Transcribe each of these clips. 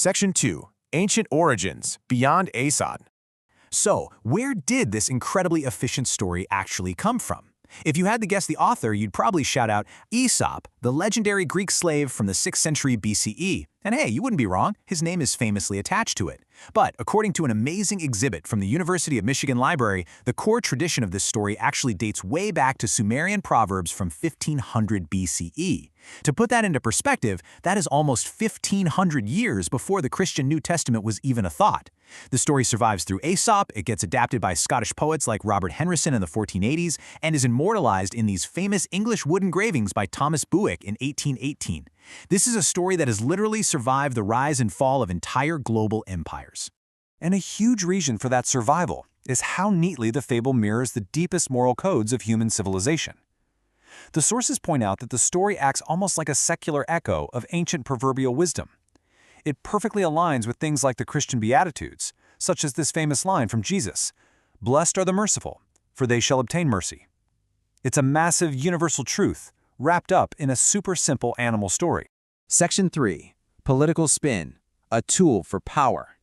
Section 2. Ancient Origins, Beyond Aesop. So, where did this incredibly efficient story actually come from? If you had to guess the author, you'd probably shout out Aesop, the legendary Greek slave from the 6th century BCE. And hey, you wouldn't be wrong, his name is famously attached to it. But according to an amazing exhibit from the University of Michigan Library, the core tradition of this story actually dates way back to Sumerian proverbs from 1500 BCE. To put that into perspective, that is almost 1500 years before the Christian New Testament was even a thought. The story survives through Aesop, it gets adapted by Scottish poets like Robert Henryson in the 1480s, and is immortalized in these famous English wood engravings by Thomas Bewick in 1818. This is a story that has literally survived the rise and fall of entire global empires. And a huge reason for that survival is how neatly the fable mirrors the deepest moral codes of human civilization. The sources point out that the story acts almost like a secular echo of ancient proverbial wisdom. It perfectly aligns with things like the Christian Beatitudes, such as this famous line from Jesus, "Blessed are the merciful, for they shall obtain mercy." It's a massive universal truth, wrapped up in a super simple animal story. Section 3. Political Spin, a tool for power.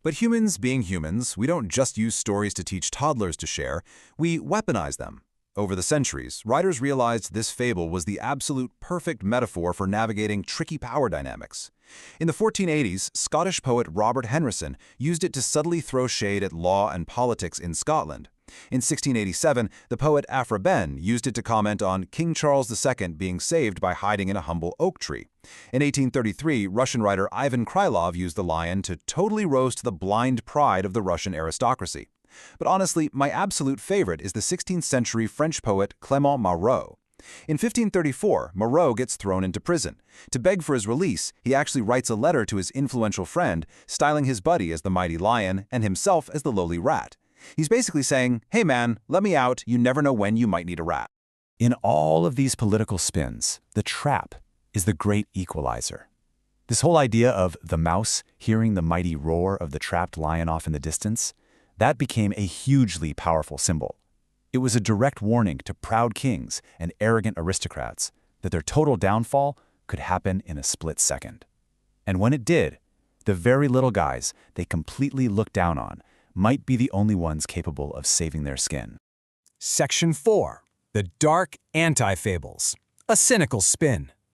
But humans being humans, we don't just use stories to teach toddlers to share, we weaponize them. Over the centuries, writers realized this fable was the absolute perfect metaphor for navigating tricky power dynamics. In the 1480s, Scottish poet Robert Henryson used it to subtly throw shade at law and politics in Scotland. In 1687, the poet Aphra Behn used it to comment on King Charles II being saved by hiding in a humble oak tree. In 1833, Russian writer Ivan Krylov used the lion to totally roast the blind pride of the Russian aristocracy. But honestly, my absolute favorite is the 16th century French poet Clément Marot. In 1534, Marot gets thrown into prison. To beg for his release, he actually writes a letter to his influential friend, styling his buddy as the mighty lion and himself as the lowly rat. He's basically saying, "Hey man, let me out, you never know when you might need a rat." In all of these political spins, the trap is the great equalizer. This whole idea of the mouse hearing the mighty roar of the trapped lion off in the distance, that became a hugely powerful symbol. It was a direct warning to proud kings and arrogant aristocrats that their total downfall could happen in a split second. And when it did, the very little guys they completely looked down on might be the only ones capable of saving their skin. Section 4. The Dark Anti-Fables, a cynical spin.